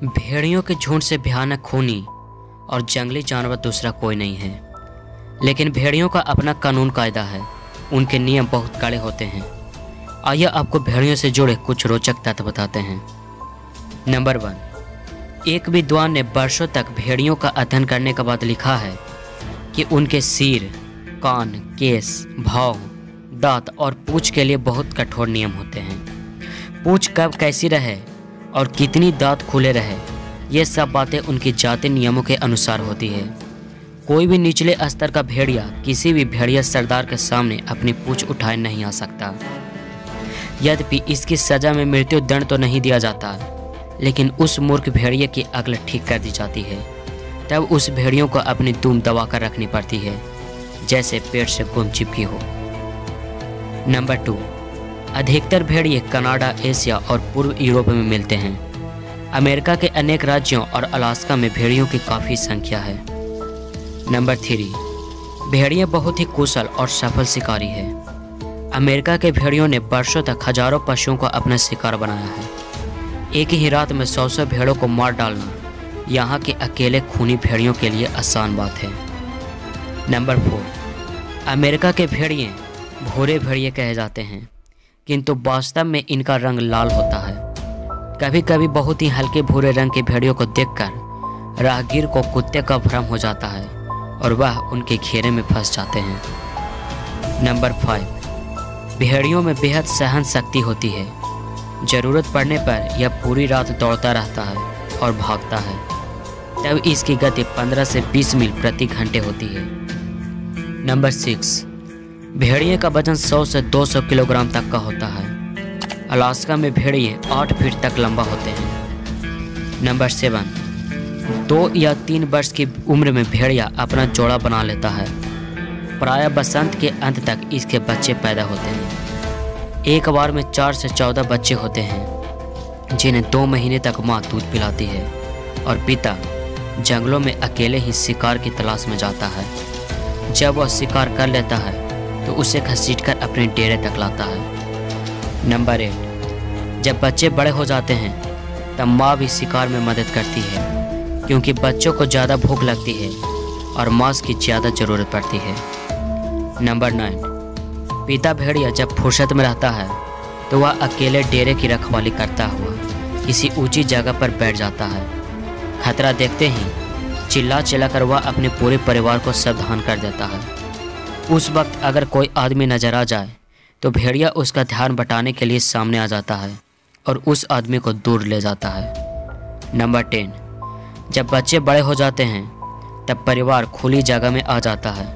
भेड़ियों के झुंड से भयानक खूनी और जंगली जानवर दूसरा कोई नहीं है। लेकिन भेड़ियों का अपना कानून कायदा है, उनके नियम बहुत कड़े होते हैं। आइए आपको भेड़ियों से जुड़े कुछ रोचक तथ्य बताते हैं। नंबर 1, एक विद्वान ने वर्षों तक भेड़ियों का अध्ययन करने के बाद लिखा है कि उनके सिर, कान, केस, भौं, दांत और पूंछ के लिए बहुत कठोर नियम होते हैं। पूंछ कब कैसी रहे और कितनी दांत खुले रहे, ये सब बातें उनकी जाति नियमों के अनुसार होती है। कोई भी निचले स्तर का भेड़िया किसी भी भेड़िया सरदार के सामने अपनी पूंछ उठाए नहीं आ सकता। यद्यपि इसकी सजा में मृत्यु दंड तो नहीं दिया जाता, लेकिन उस मूर्ख भेड़िए की अक्ल ठीक कर दी जाती है। तब उस भेड़ियों को अपनी दुम दबा कर रखनी पड़ती है, जैसे पेट से गुम चिपकी हो। नंबर 2, अधिकतर भेड़िए कनाडा, एशिया और पूर्व यूरोप में मिलते हैं। अमेरिका के अनेक राज्यों और अलास्का में भेड़ियों की काफ़ी संख्या है। नंबर 3, भेड़िए बहुत ही कुशल और सफल शिकारी है। अमेरिका के भेड़ियों ने वर्षों तक हजारों पशुओं को अपना शिकार बनाया है। एक ही रात में 100 भेड़ों को मार डालना यहाँ के अकेले खूनी भेड़ियों के लिए आसान बात है। नंबर 4, अमेरिका के भेड़िए भूरे भेड़िए कहे जाते हैं, किंतु वास्तव में इनका रंग लाल होता है। कभी कभी बहुत ही हल्के भूरे रंग के भेड़ियों को देखकर राहगीर को कुत्ते का भ्रम हो जाता है और वह उनके घेरे में फंस जाते हैं। नंबर 5, भेड़ियों में बेहद सहन शक्ति होती है। ज़रूरत पड़ने पर यह पूरी रात दौड़ता रहता है और भागता है। तब इसकी गति 15 से 20 मील प्रति घंटे होती है। नंबर 6, भेड़िए का वजन 100 से 200 किलोग्राम तक का होता है। अलास्का में भेड़िए 8 फीट तक लंबा होते हैं। नंबर 7, 2 या 3 वर्ष की उम्र में भेड़िया अपना जोड़ा बना लेता है। प्रायः बसंत के अंत तक इसके बच्चे पैदा होते हैं। एक बार में 4 से 14 बच्चे होते हैं, जिन्हें 2 महीने तक माँ दूध पिलाती है और पिता जंगलों में अकेले ही शिकार की तलाश में जाता है। जब वह शिकार कर लेता है तो उसे घसीटकर अपने डेरे तक लाता है। नंबर 8, जब बच्चे बड़े हो जाते हैं तब माँ भी शिकार में मदद करती है, क्योंकि बच्चों को ज़्यादा भूख लगती है और मांस की ज़्यादा ज़रूरत पड़ती है। नंबर 9, पिता भेड़िया जब फुर्सत में रहता है तो वह अकेले डेरे की रखवाली करता हुआ किसी ऊंची जगह पर बैठ जाता है। खतरा देखते ही चिल्ला चिल्लाकर वह अपने पूरे परिवार को सावधान कर देता है। उस वक्त अगर कोई आदमी नजर आ जाए तो भेड़िया उसका ध्यान बटाने के लिए सामने आ जाता है और उस आदमी को दूर ले जाता है। नंबर 10, जब बच्चे बड़े हो जाते हैं तब परिवार खुली जगह में आ जाता है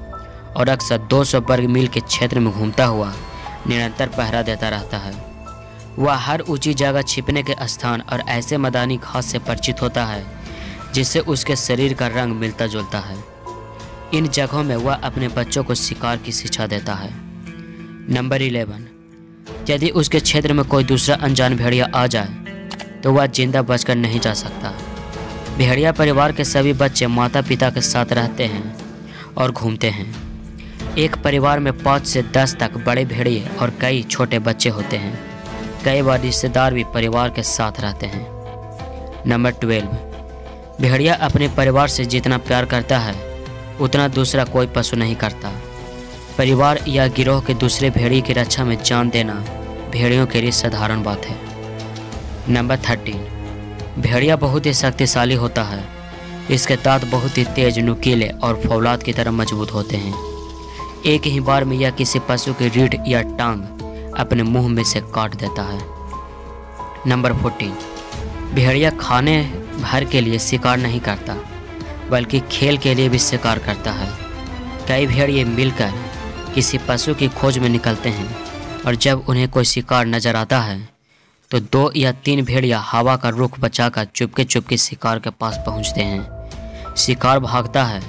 और अक्सर 200 वर्ग मील के क्षेत्र में घूमता हुआ निरंतर पहरा देता रहता है। वह हर ऊंची जगह छिपने के स्थान और ऐसे मैदानी घास से परिचित होता है जिससे उसके शरीर का रंग मिलता जुलता है। इन जगहों में वह अपने बच्चों को शिकार की शिक्षा देता है। नंबर 11, यदि उसके क्षेत्र में कोई दूसरा अनजान भेड़िया आ जाए तो वह जिंदा बचकर नहीं जा सकता। भेड़िया परिवार के सभी बच्चे माता पिता के साथ रहते हैं और घूमते हैं। एक परिवार में 5 से 10 तक बड़े भेड़िए और कई छोटे बच्चे होते हैं। कई बार रिश्तेदार भी परिवार के साथ रहते हैं। नंबर 12, भेड़िया अपने परिवार से जितना प्यार करता है उतना दूसरा कोई पशु नहीं करता। परिवार या गिरोह के दूसरे भेड़िए की रक्षा में जान देना भेड़ियों के लिए साधारण बात है। नंबर 13, भेड़िया बहुत ही शक्तिशाली होता है। इसके दांत बहुत ही तेज, नुकीले और फौलाद की तरह मजबूत होते हैं। एक ही बार में यह किसी पशु की रीढ़ या टांग अपने मुंह में से काट देता है। नंबर 14, भेड़िया खाने भर के लिए शिकार नहीं करता, बल्कि खेल के लिए भी शिकार करता है। कई भेड़िए मिलकर किसी पशु की खोज में निकलते हैं और जब उन्हें कोई शिकार नजर आता है तो 2 या 3 भेड़िया हवा का रुख बचाकर चुपके चुपके शिकार के पास पहुंचते हैं। शिकार भागता है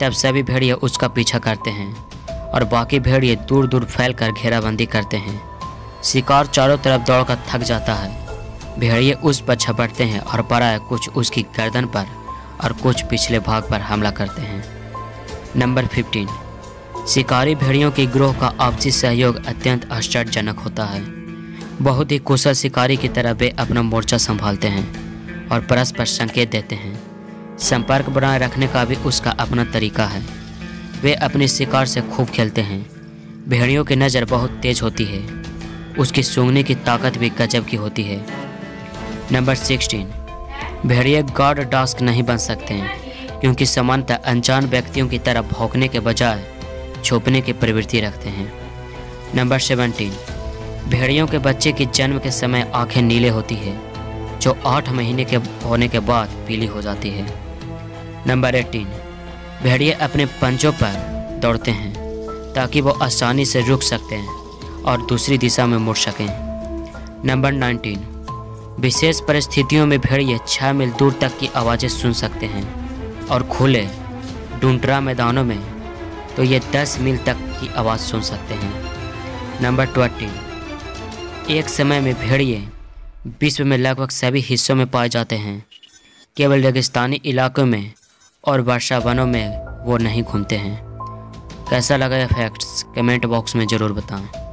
तब सभी भेड़िए उसका पीछा करते हैं और बाकी भेड़िए दूर दूर फैलकर घेराबंदी करते हैं। शिकार चारों तरफ दौड़कर थक जाता है। भेड़िए उस पर झपटते हैं और पराया कुछ उसकी गर्दन पर और कुछ पिछले भाग पर हमला करते हैं। नंबर 15, शिकारी भेड़ियों के गिरोह का आपसी सहयोग अत्यंत आश्चर्यजनक होता है। बहुत ही कुशल शिकारी की तरह वे अपना मोर्चा संभालते हैं और परस्पर संकेत देते हैं। संपर्क बनाए रखने का भी उसका अपना तरीका है। वे अपने शिकार से खूब खेलते हैं। भेड़ियों की नज़र बहुत तेज होती है। उसकी सूंघने की ताकत भी गजब की होती है। नंबर 16, भेड़िए गॉड डॉग नहीं बन सकते हैं क्योंकि सामान्यतः अनजान व्यक्तियों की तरह भौंकने के बजाय छुपने की प्रवृत्ति रखते हैं। नंबर 17, भेड़ियों के बच्चे की जन्म के समय आंखें नीले होती है जो 8 महीने के होने के बाद पीली हो जाती है। नंबर 18, भेड़िए अपने पंजों पर दौड़ते हैं ताकि वो आसानी से रुक सकते हैं और दूसरी दिशा में मुड़ सकें। नंबर 19, विशेष परिस्थितियों में भेड़िए 6 मील दूर तक की आवाज़ें सुन सकते हैं और खुले टुंड्रा मैदानों में तो ये 10 मील तक की आवाज़ सुन सकते हैं। नंबर 20, एक समय में भेड़िए विश्व में लगभग सभी हिस्सों में पाए जाते हैं। केवल रेगिस्तानी इलाकों में और वर्षा वनों में वो नहीं घूमते हैं। कैसा लगा ये फैक्ट्स कमेंट बॉक्स में ज़रूर बताएं।